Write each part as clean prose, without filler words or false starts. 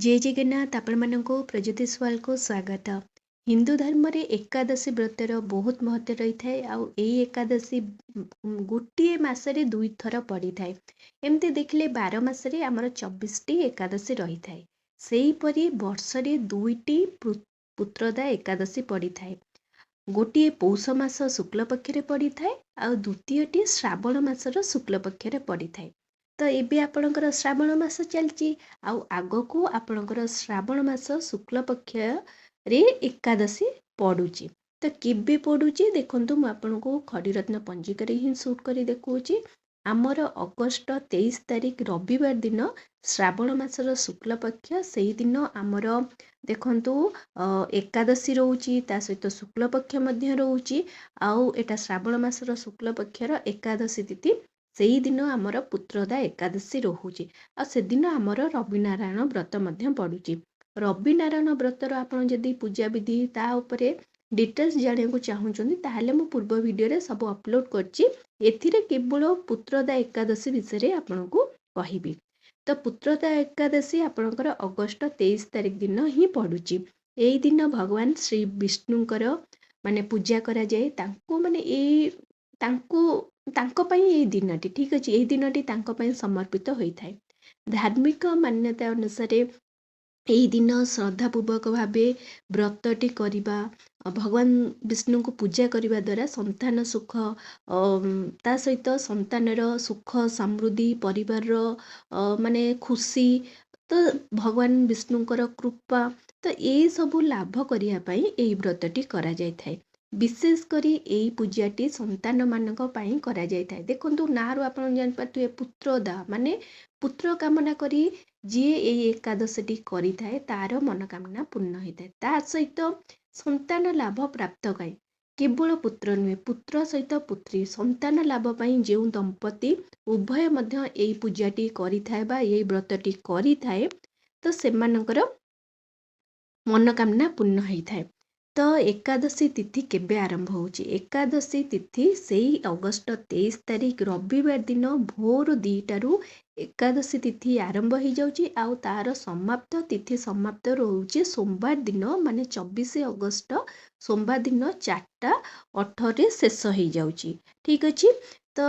जय जगन्नाथ आपण मानक प्रज्योतिष वाल को स्वागत। हिंदू धर्म रे एकादशी व्रतर बहुत महत्व रही थाए। आउ एई एकादशी गोटे मासरे दुई थर पड़ी थाए। एमती देखले 12 मासरे आमर 24 टी एकादशी रही थाए। सेही परी वर्षरे दुईटी पुत्रदा एकादशी पड़ी थाए। गोटे पौष मास शुक्ल पक्षरे पड़ी थाए आउ द्वितीयटी श्रावण मासर शुक्ल पक्षरे पड़ी थाए। तो एबे आपणकर श्रावण मास चलची आउ आगको आपणकर श्रावण मास शुक्ल पक्ष रे एकादशी पड़ुची। तो केबे पड़ुची देखंतु मु आपनको खड़ीरत्न पंजिका रे ही शूट करी देखौची। आमर अगस्ट 23 तारिख रविवार दिन श्रावण मासर शुक्ल पक्ष सेही दिन आमर देखंतु एकादशी रोची ता सहित शुक्ल पक्ष मध्य रोची। आउ एटा श्रावण मासर शुक्ल पक्षर एकादशी तिथि सेही दिन आमर पुत्रदा एकादशी रोहुची। आ से दिन आमर रविनारायण व्रत मध्य पड़ुची। रविनारायण व्रतर आपण जदि पूजा विधि ता उपरे डिटेल्स जानिया को चाहूचंदी ताहले मु पूर्व वीडियो रे सब अपलोड करची। एथिरे केवल पुत्रदा एकादशी विषय रे आपनको कहिबी। तो पुत्रदा एकादशी आपणकर अगस्ट 23 तारिख दिन ही पड़ुची। एई दिन भगवान श्री विष्णुकर माने पूजा करा जाए। तांको माने एई तांको तांको पई एई दिनटी ठीक अछि। एई दिनटी तांको पई समर्पित होइथाय। धार्मिक मान्यता अनुसार एई दिन श्रद्धापूर्वक भावे व्रतटी करिबा भगवान विष्णु को पूजा करिबा द्वारा संतान सुख ता सहित संतानर सुख समृद्धि परिवार माने खुशी तो भगवान विष्णुकर कृपा तो ये सबू लाभ करिया पई एई व्रतटी करा जाय थाए। विशेष करी एई पूजाटी संतान मानक पई करा जाय थाए। देखंतु नारु आपण जान पाथुए पुत्रदा माने पुत्र कामना करी जी एई एकादशीटी करी थाए तार मनोकामना पूर्ण होई थाए। ता सहित संतान लाभ प्राप्त कई केवल पुत्र नुहे पुत्र सहित पुत्री संतान लाभ पई जेउ दंपति उभय मध्य एई पूजाटी करी थाए बा एई व्रतटी करी थाए तो सेमानकर मनोकामना पूर्ण होई थाए। तो एकादशी तिथि केबे आरंभ होची? एकादशी तिथि सेई अगस्ट 23 तारिख रविवार दिन भोर 2टारू एकादशी तिथि आरंभ हो जाउची। आउ तार समाप्त तिथि समाप्त रोची सोमवार दिन माने 24 अगस्ट सोमवार दिन 4:18 रे शेष हो जाउची। ठीक अछि। तो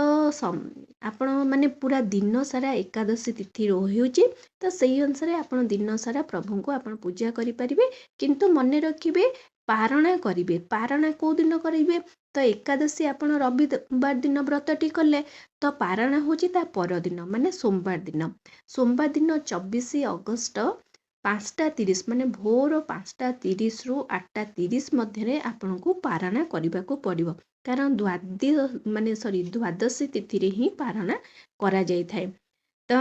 आपण माने पूरा दिन सारा एकादशी तिथि रोहुची। तो सेही अनुसार आपण दिन सारा प्रभु को आपण पूजा करि परिबे। किंतु मने रखिबे पारणा करिबे। पारणा को दिन करिबे? तो एकादशी आपण रविवार दिन व्रतटी कले तो पारणा होची ता पर दिन माने सोमवार दिन। सोमवार दिन 24 अगस्ट 5:30 माने भोर 5:30 रु 8:30 मध्य आपनको पारणा करने को पड़िबो। कारण द्वादशी तिथि रे ही पारणा करा जाय थाए। तो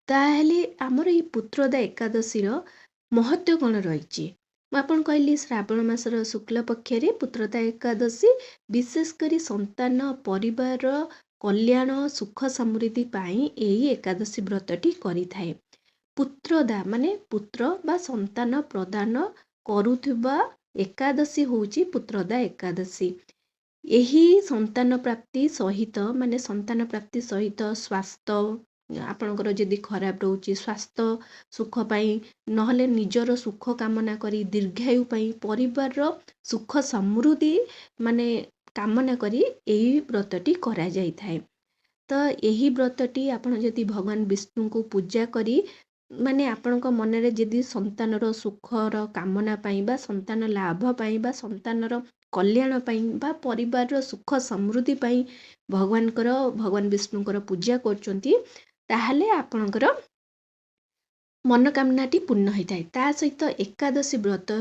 ताहले आमर ई पुत्रदा एकादशी रो महत्व कौन रही? मुझे कहली श्रावण मासर शुक्ल पक्ष पुत्रदा एकादशी विशेष करी संतान परिवार कल्याण सुख समृद्धि पाई एई एकादशी व्रतटी करी थाए। पुत्रदा माने पुत्र बा संतान प्रदान करुथिबा एकादशी होची पुत्रदा एकादशी। एही संतान प्राप्ति सहित माने संतान प्राप्ति सहित स्वास्थ्य आपणकर जदि खराब रोची स्वास्थ्य सुख पाई नहले निजर सुख कामना करी दीर्घायु पाई परिवार रो सुख समृद्धि माने कामना करी एही व्रतटी करा जाय थाए। तो यही व्रतटी आपण जदि भगवान विष्णु को पूजा करी माने आपण मन रे जदि संतानर सुखर कामना पाई बा संतान लाभ पाई बा संतानर कल्याण पाई बा परिवार सुख समृद्धि पाई भगवान विष्णुकर पूजा करचंती ताहले आपणकर मनोकामनाटी पूर्ण होता है। ता सहित एकादशी व्रत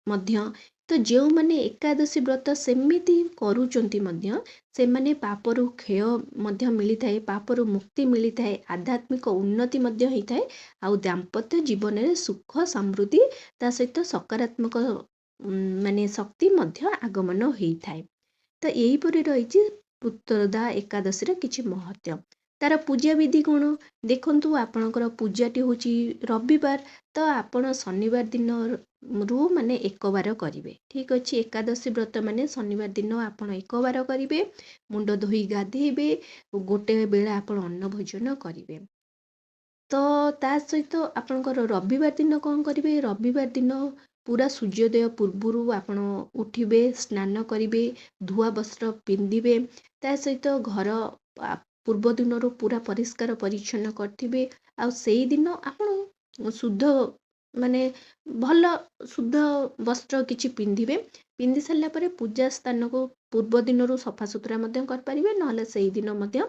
मध्य तो जो माने एकादशी व्रत सेमिति करूचंती मध्य से माने पापरु क्षय मध्य मिली थाए पापरु मुक्ति मिली थाए आध्यात्मिक उन्नति मध्य होई थाए आउ दाम्पत्य जीवन रे सुख समृद्धि ता सहित सकारात्मक माने शक्ति मध्य आगमन होई थाए। तो यही परि रही पुत्रदा एकादशी रे किछि महत्व। तार पूजा विधि कौन देखंतु आपणकर पूजाटी होची रविवार तो आपण शनिवार दिन रु माने एक बार करिवे। ठीक अछि। एकादशी व्रत माने शनिवार दिन आपण एक बार करिवे मुंड धोई गाधेइबे गोटे बेला आपण अन्न भोजन करिवे। ତ ତା ସହିତ ଆପଣଙ୍କର ରବିବାର ଦିନ କ'ଣ କରିବେ, ରବିବାର ଦିନ ପୁରା ସୂର୍ଯ୍ୟୋଦୟ ପୂର୍ବରୁ ଆପଣ ଉଠିବେ, ସ୍ନାନ କରିବେ, ଧୁଆ ବସ୍ତ୍ର ପିନ୍ଧିବେ, ତା ସହିତ ଘର ପୂର୍ବ ଦିନରୁ ପୁରା ପରିଷ୍କାର ପରିଚ୍ଛନ୍ନ କରିଥିବେ। ଆଉ ସେଇଦିନ ଆପଣ ଶୁଦ୍ଧ ମାନେ ଭଲ ଶୁଦ୍ଧ ବସ୍ତ୍ର କିଛି ପିନ୍ଧିବେ। ପିନ୍ଧି ସାରିଲା ପରେ ପୂଜା ସ୍ଥାନକୁ ପୂର୍ବ ଦିନରୁ ସଫାସୁତୁରା ମଧ୍ୟ କରିପାରିବେ, ନହେଲେ ସେଇଦିନ ମଧ୍ୟ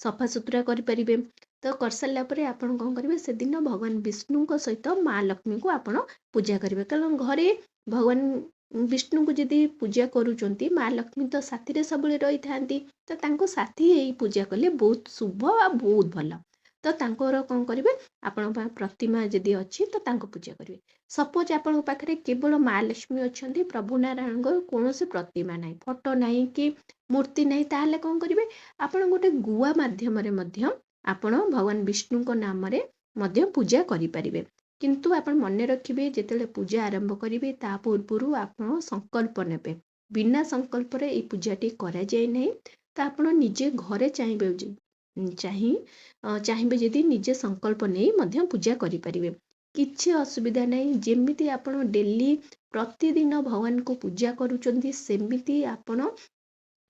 ସଫାସୁତୁରା କରିପାରିବେ। ତ କରିସାରିଲା ପରେ ଆପଣ କ'ଣ କରିବେ, ସେଦିନ ଭଗବାନ ବିଷ୍ଣୁଙ୍କ ସହିତ ମା ଲକ୍ଷ୍ମୀଙ୍କୁ ଆପଣ ପୂଜା କରିବେ। କାରଣ ଘରେ ଭଗବାନ ବିଷ୍ଣୁଙ୍କୁ ଯଦି ପୂଜା କରୁଛନ୍ତି, ମା ଲକ୍ଷ୍ମୀ ତ ସାଥିରେ ସବୁବେଳେ ରହିଥାନ୍ତି। ତ ତାଙ୍କୁ ସାଥି ହେଇ ପୂଜା କଲେ ବହୁତ ଶୁଭ ଆଉ ବହୁତ ଭଲ। ତ ତାଙ୍କର କ'ଣ କରିବେ, ଆପଣଙ୍କ ପ୍ରତିମା ଯଦି ଅଛି ତ ତାଙ୍କୁ ପୂଜା କରିବେ। ସପୋଜ ଆପଣଙ୍କ ପାଖରେ କେବଳ ମା ଲକ୍ଷ୍ମୀ ଅଛନ୍ତି, ପ୍ରଭୁ ନାରାୟଣଙ୍କର କୌଣସି ପ୍ରତିମା ନାହିଁ, ଫଟୋ ନାହିଁ କି ମୂର୍ତ୍ତି ନାହିଁ, ତାହେଲେ କ'ଣ କରିବେ, ଆପଣ ଗୋଟେ ଗୁଆ ମାଧ୍ୟମରେ ମଧ୍ୟ ଆପଣ ଭଗବାନ ବିଷ୍ଣୁଙ୍କ ନାମରେ ମଧ୍ୟ ପୂଜା କରିପାରିବେ। କିନ୍ତୁ ଆପଣ ମନେ ରଖିବେ, ଯେତେବେଳେ ପୂଜା ଆରମ୍ଭ କରିବେ ତା ପୂର୍ବରୁ ଆପଣ ସଂକଳ୍ପ ନେବେ। ବିନା ସଂକଳ୍ପରେ ଏଇ ପୂଜାଟି କରାଯାଏ ନାହିଁ। ତ ଆପଣ ନିଜେ ଘରେ ଚାହିଁବେ ଯଦି ନିଜେ ସଂକଳ୍ପ ନେଇ ମଧ୍ୟ ପୂଜା କରିପାରିବେ। କିଛି ଅସୁବିଧା ନାହିଁ। ଯେମିତି ଆପଣ ଡେଲି ପ୍ରତିଦିନ ଭଗବାନଙ୍କୁ ପୂଜା କରୁଛନ୍ତି, ସେମିତି ଆପଣ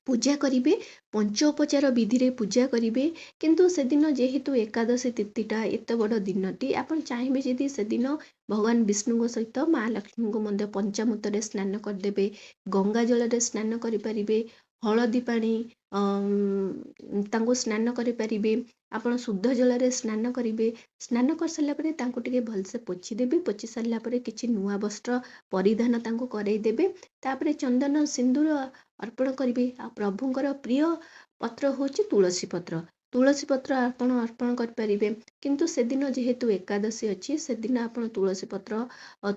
ପୂଜା କରିବେ, ପଞ୍ଚୋପଚାର ବିଧିରେ ପୂଜା କରିବେ। କିନ୍ତୁ ସେଦିନ ଯେହେତୁ ଏକାଦଶୀ ତିଥିଟା ଏତେ ବଡ଼ ଦିନଟି, ଆପଣ ଚାହିଁବେ ଯଦି ସେଦିନ ଭଗବାନ ବିଷ୍ଣୁଙ୍କ ସହିତ ମା ଲକ୍ଷ୍ମୀଙ୍କୁ ମଧ୍ୟ ପଞ୍ଚାମୃତରେ ସ୍ନାନ କରିଦେବେ, ଗଙ୍ଗା ଜଳରେ ସ୍ନାନ କରିପାରିବେ, ହଳଦୀ ପାଣି ତାଙ୍କୁ ସ୍ନାନ କରିପାରିବେ, ଆପଣ ଶୁଦ୍ଧ ଜଳରେ ସ୍ନାନ କରିବେ। ସ୍ନାନ କରିସାରିଲା ପରେ ତାଙ୍କୁ ଟିକେ ଭଲସେ ପୋଛିଦେବେ। ପୋଛି ସାରିଲା ପରେ କିଛି ନୂଆ ବସ୍ତ୍ର ପରିଧାନ ତାଙ୍କୁ କରେଇଦେବେ। ତାପରେ ଚନ୍ଦନ ସିନ୍ଦୁର ଅର୍ପଣ କରିବେ। ଆଉ ପ୍ରଭୁଙ୍କର ପ୍ରିୟ ପତ୍ର ହେଉଛି ତୁଳସୀ ପତ୍ର। ତୁଳସୀ ପତ୍ର ଆପଣ ଅର୍ପଣ କରିପାରିବେ। କିନ୍ତୁ ସେଦିନ ଯେହେତୁ ଏକାଦଶୀ ଅଛି, ସେଦିନ ଆପଣ ତୁଳସୀ ପତ୍ର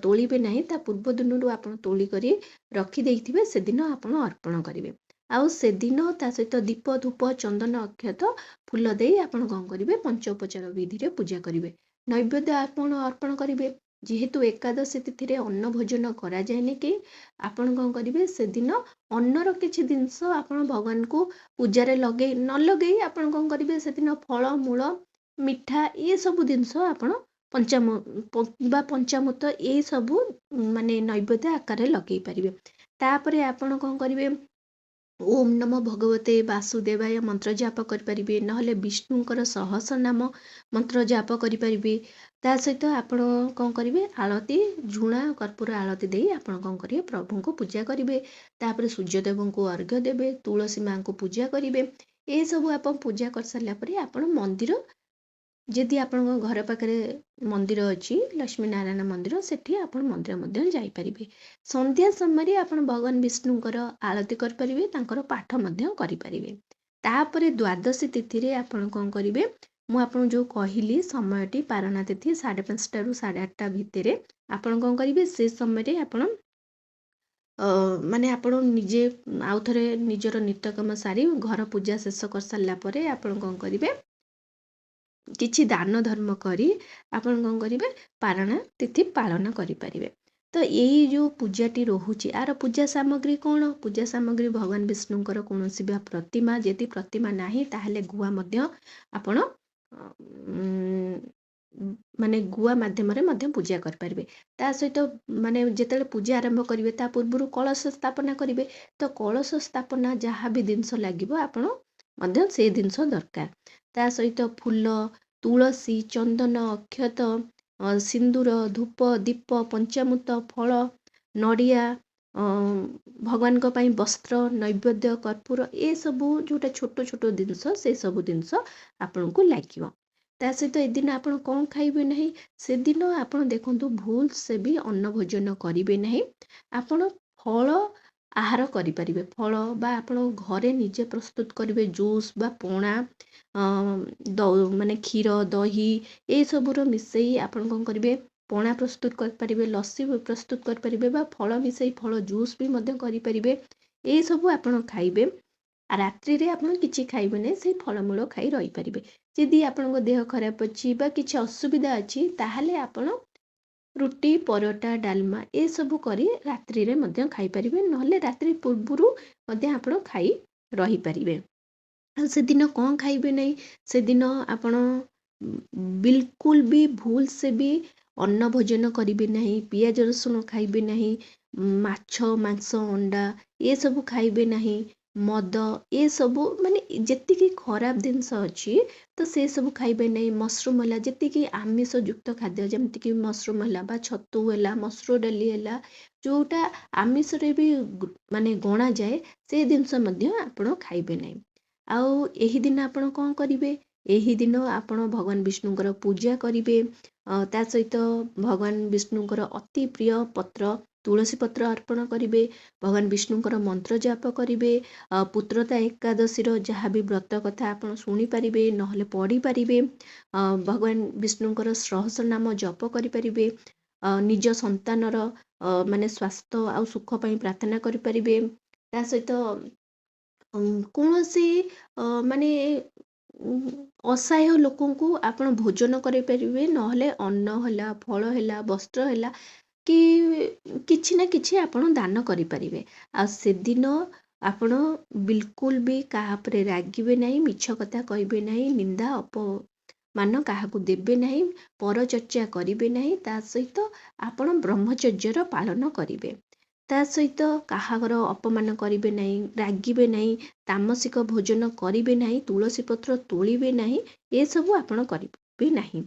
ତୋଳିବେ ନାହିଁ। ତା ପୂର୍ବ ଦିନରୁ ଆପଣ ତୋଳି କରି ରଖିଦେଇଥିବେ, ସେଦିନ ଆପଣ ଅର୍ପଣ କରିବେ। ଆଉ ସେଦିନ ତା ସହିତ ଦୀପ ଧୂପ ଚନ୍ଦନ ଅକ୍ଷତ ଫୁଲ ଦେଇ ଆପଣ କ'ଣ କରିବେ, ପଞ୍ଚୋପଚାର ବିଧିରେ ପୂଜା କରିବେ। ନୈବେଦ୍ୟ ଆପଣ ଅର୍ପଣ କରିବେ। ଯେହେତୁ ଏକାଦଶୀ ତିଥିରେ ଅନ୍ନ ଭୋଜନ କରାଯାଏନି କି, ଆପଣ କ'ଣ କରିବେ, ସେଦିନ ଅନ୍ନର କିଛି ଜିନିଷ ଆପଣ ଭଗବାନଙ୍କୁ ପୂଜାରେ ନ ଲଗେଇ ଆପଣ କ'ଣ କରିବେ, ସେଦିନ ଫଳ ମୂଳ ମିଠା ଏସବୁ ଜିନିଷ ଆପଣ ପଞ୍ଚାମୃତ ଏସବୁ ମାନେ ନୈବେଦ୍ୟ ଆକାରରେ ଲଗେଇ ପାରିବେ। ତାପରେ ଆପଣ କ'ଣ କରିବେ, ଓମ୍ ନମୋ ଭଗବତେ ବାସୁଦେବାୟ ମନ୍ତ୍ର ଜାପ କରିପାରିବେ, ନହେଲେ ବିଷ୍ଣୁଙ୍କର ସହସ୍ରନାମ ମନ୍ତ୍ର ଜାପ କରିପାରିବେ। ତା ସହିତ ଆପଣ କ'ଣ କରିବେ, ଆଳତି ଝୁଣା କର୍ପୂର ଆଳତି ଦେଇ ଆପଣ କ'ଣ କରିବେ, ପ୍ରଭୁଙ୍କୁ ପୂଜା କରିବେ। ତାପରେ ସୂର୍ଯ୍ୟଦେବଙ୍କୁ ଅର୍ଘ୍ୟ ଦେବେ, ତୁଳସୀ ମାଙ୍କୁ ପୂଜା କରିବେ। ଏସବୁ ଆପଣ ପୂଜା କରିସାରିଲା ପରେ ଆପଣ ମନ୍ଦିର, ଯଦି ଆପଣଙ୍କ ଘର ପାଖରେ ମନ୍ଦିର ଅଛି, ଲକ୍ଷ୍ମୀ ନାରାୟଣ ମନ୍ଦିର, ସେଠି ଆପଣ ମନ୍ଦିର ମଧ୍ୟ ଯାଇପାରିବେ। ସନ୍ଧ୍ୟା ସମୟରେ ଆପଣ ଭଗବାନ ବିଷ୍ଣୁଙ୍କର ଆଳତି କରିପାରିବେ, ତାଙ୍କର ପାଠ ମଧ୍ୟ କରିପାରିବେ। ତାପରେ ଦ୍ୱାଦଶୀ ତିଥିରେ ଆପଣ କ'ଣ କରିବେ, ମୁଁ ଆପଣଙ୍କୁ ଯେଉଁ କହିଲି ସମୟଟି ପାରଣା ତିଥି 5:30ରୁ 8:30 ଭିତରେ ଆପଣ କ'ଣ କରିବେ, ସେ ସମୟରେ ଆପଣ ମାନେ ଆପଣ ନିଜେ ଆଉ ଥରେ ନିଜର ନିତ୍ୟକର୍ମ ସାରି ଘର ପୂଜା ଶେଷ କରିସାରିଲା ପରେ ଆପଣ କ'ଣ କରିବେ, କିଛି ଦାନ ଧର୍ମ କରି ଆପଣ କ'ଣ କରିବେ, ପାରଣା ତିଥି ପାଳନ କରିପାରିବେ। ତ ଏଇ ଯେଉଁ ପୂଜାଟି ରହୁଛି, ଆର ପୂଜା ସାମଗ୍ରୀ କ'ଣ? ପୂଜା ସାମଗ୍ରୀ ଭଗବାନ ବିଷ୍ଣୁଙ୍କର କୌଣସି ବି ପ୍ରତିମା, ଯଦି ପ୍ରତିମା ନାହିଁ ତାହେଲେ ଗୁଆ ମଧ୍ୟ ଆପଣ ମାନେ ଗୁଆ ମାଧ୍ୟମରେ ମଧ୍ୟ ପୂଜା କରିପାରିବେ। ତା ସହିତ ମାନେ ଯେତେବେଳେ ପୂଜା ଆରମ୍ଭ କରିବେ ତା ପୂର୍ବରୁ କଳସ ସ୍ଥାପନା କରିବେ। ତ କଳସ ସ୍ଥାପନା ଯାହା ବି ଜିନିଷ ଲାଗିବ ଆପଣ ମଧ୍ୟ ସେଇ ଜିନିଷ ଦରକାର। ତା ସହିତ ଫୁଲ, ତୁଳସୀ, ଚନ୍ଦନ, ଅକ୍ଷତ, ସିନ୍ଦୁର, ଧୂପ, ଦୀପ, ପଞ୍ଚାମୃତ, ଫଳ, ନଡ଼ିଆ, ଭଗବାନଙ୍କ ପାଇଁ ବସ୍ତ୍ର, ନୈବେଦ୍ୟ, କର୍ପୂର, ଏସବୁ ଯେଉଁଟା ଛୋଟ ଛୋଟ ଜିନିଷ, ସେସବୁ ଜିନିଷ ଆପଣଙ୍କୁ ଲାଗିବ। ତା ସହିତ ଏଦିନ ଆପଣ କ'ଣ ଖାଇବେ ନାହିଁ, ସେଦିନ ଆପଣ ଦେଖନ୍ତୁ ଭୁଲ ସେ ବି ଅନ୍ନ ଭୋଜନ କରିବେ ନାହିଁ। ଆପଣ ଫଳ ଆହାର କରିପାରିବେ। ଫଳ ବା ଆପଣ ଘରେ ନିଜେ ପ୍ରସ୍ତୁତ କରିବେ ଜୁସ୍ ବା ପଣା, ମାନେ କ୍ଷୀର, ଦହି ଏସବୁର ମିଶେଇ ଆପଣ କ'ଣ କରିବେ, ପଣା ପ୍ରସ୍ତୁତ କରିପାରିବେ, ଲସି ପ୍ରସ୍ତୁତ କରିପାରିବେ, ବା ଫଳ ମିଶେଇ ଫଳ ଜୁସ୍ ବି ମଧ୍ୟ କରିପାରିବେ। ଏସବୁ ଆପଣ ଖାଇବେ। ରାତ୍ରିରେ ଆପଣ କିଛି ଖାଇବେ ନାହିଁ, ସେଇ ଫଳମୂଳ ଖାଇ ରହିପାରିବେ। ଯଦି ଆପଣଙ୍କ ଦେହ ଖରାପ ଅଛି ବା କିଛି ଅସୁବିଧା ଅଛି, ତାହେଲେ ଆପଣ ରୁଟି, ପରଟା, ଡାଲମା ଏସବୁ କରି ରାତ୍ରିରେ ମଧ୍ୟ ଖାଇପାରିବେ, ନହେଲେ ରାତ୍ରି ପୂର୍ବରୁ ମଧ୍ୟ ଆପଣ ଖାଇ ରହିପାରିବେ। ଆଉ ସେଦିନ କ'ଣ ଖାଇବେ ନାହିଁ, ସେଦିନ ଆପଣ ବିଲକୁଲ ବି ଭୁଲ ସେ ବି ଅନ୍ନ ଭୋଜନ କରିବେ ନାହିଁ, ପିଆଜ ରସୁଣ ଖାଇବେ ନାହିଁ, ମାଛ ମାଂସ ଅଣ୍ଡା ଏସବୁ ଖାଇବେ ନାହିଁ, ମଦ ଏସବୁ ମାନେ ଯେତିକି ଖରାପ ଜିନିଷ ଅଛି ତ ସେ ସବୁ ଖାଇବେ ନାହିଁ। ମସରୁମ୍ ହେଲା, ଯେତିକି ଆମିଷ ଯୁକ୍ତ ଖାଦ୍ୟ ଯେମିତିକି ମସରୁମ୍ ହେଲା ବା ଛତୁ ହେଲା, ମସୁର ଡାଲି ହେଲା, ଯେଉଁଟା ଆମିଷରେ ବି ମାନେ ଗଣାଯାଏ ସେ ଜିନିଷ ମଧ୍ୟ ଆପଣ ଖାଇବେ ନାହିଁ। ଆଉ ଏହି ଦିନ ଆପଣ କ'ଣ କରିବେ? ଏହି ଦିନ ଆପଣ ଭଗବାନ ବିଷ୍ଣୁଙ୍କର ପୂଜା କରିବେ। ତା ସହିତ ଭଗବାନ ବିଷ୍ଣୁଙ୍କର ଅତି ପ୍ରିୟ ପତ୍ର ତୁଳସୀ ପତ୍ର ଅର୍ପଣ କରିବେ। ଭଗବାନ ବିଷ୍ଣୁଙ୍କର ମନ୍ତ୍ର ଜାପ କରିବେ। ପୁତ୍ରତା ଏକାଦଶୀର ଯାହା ବି ବ୍ରତ କଥା ଆପଣ ଶୁଣିପାରିବେ, ନହେଲେ ପଢ଼ିପାରିବେ। ଭଗବାନ ବିଷ୍ଣୁଙ୍କର ସହସ୍ରନାମ ଜପ କରିପାରିବେ। ନିଜ ସନ୍ତାନର ମାନେ ସ୍ୱାସ୍ଥ୍ୟ ଆଉ ସୁଖ ପାଇଁ ପ୍ରାର୍ଥନା କରିପାରିବେ। ତା ସହିତ କୌଣସି ମାନେ ଅସହାୟ ଲୋକଙ୍କୁ ଆପଣ ଭୋଜନ କରିପାରିବେ, ନହେଲେ ଅନ୍ନ ହେଲା, ଫଳ ହେଲା, ବସ୍ତ୍ର ହେଲା କି କିଛି ନା କିଛି ଆପଣ ଦାନ କରିପାରିବେ। ଆଉ ସେଦିନ ଆପଣ ବିଲକୁଲ ବି କାହା ଉପରେ ରାଗିବେ ନାହିଁ, ମିଛ କଥା କହିବେ ନାହିଁ, ନିନ୍ଦା ଅପମାନ କାହାକୁ ଦେବେ ନାହିଁ, ପରଚର୍ଚ୍ଚା କରିବେ ନାହିଁ। ତା ସହିତ ଆପଣ ବ୍ରହ୍ମଚର୍ଯ୍ୟର ପାଳନ କରିବେ। ତା ସହିତ କାହାର ଅପମାନ କରିବେ ନାହିଁ, ରାଗିବେ ନାହିଁ, ତାମସିକ ଭୋଜନ କରିବେ ନାହିଁ, ତୁଳସୀ ପତ୍ର ତୋଳିବେ ନାହିଁ, ଏସବୁ ଆପଣ କରିବେ ନାହିଁ।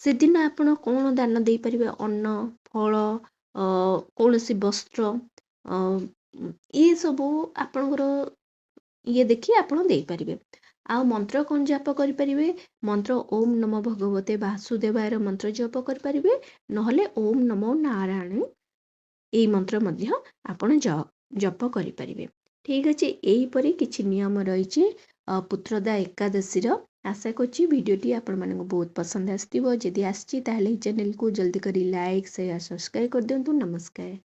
ସେଦିନ ଆପଣ କ'ଣ ଦାନ ଦେଇପାରିବେ? ଅନ୍ନ, ଫଳ, କୌଣସି ବସ୍ତ୍ର, ଏସବୁ ଆପଣଙ୍କର ଇଏ ଦେଖି ଆପଣ ଦେଇପାରିବେ। ଆଉ ମନ୍ତ୍ର କ'ଣ ଜାପ କରିପାରିବେ? ମନ୍ତ୍ର ଓମ୍ ନମୋ ଭଗବତେ ବାସୁଦେବାୟର ମନ୍ତ୍ର ଜପ କରିପାରିବେ, ନହେଲେ ଓମ୍ ନମୋ ନାରାୟଣ ଏଇ ମନ୍ତ୍ର ମଧ୍ୟ ଆପଣ ଜପ କରିପାରିବେ। ଠିକ୍ ଅଛି, ଏହିପରି କିଛି ନିୟମ ରହିଛି ପୁତ୍ରଦା ଏକାଦଶୀର। ଆଶା କରୁଛି ଭିଡ଼ିଓଟି ଆପଣମାନଙ୍କୁ ବହୁତ ପସନ୍ଦ ଆସିଥିବ। ଯଦି ଆସିଛି ତାହେଲେ ଏହି ଚ୍ୟାନେଲକୁ ଜଲ୍ଦି କରି ଲାଇକ୍ ସେୟାର ସବସ୍କ୍ରାଇବ୍ କରିଦିଅନ୍ତୁ। ନମସ୍କାର।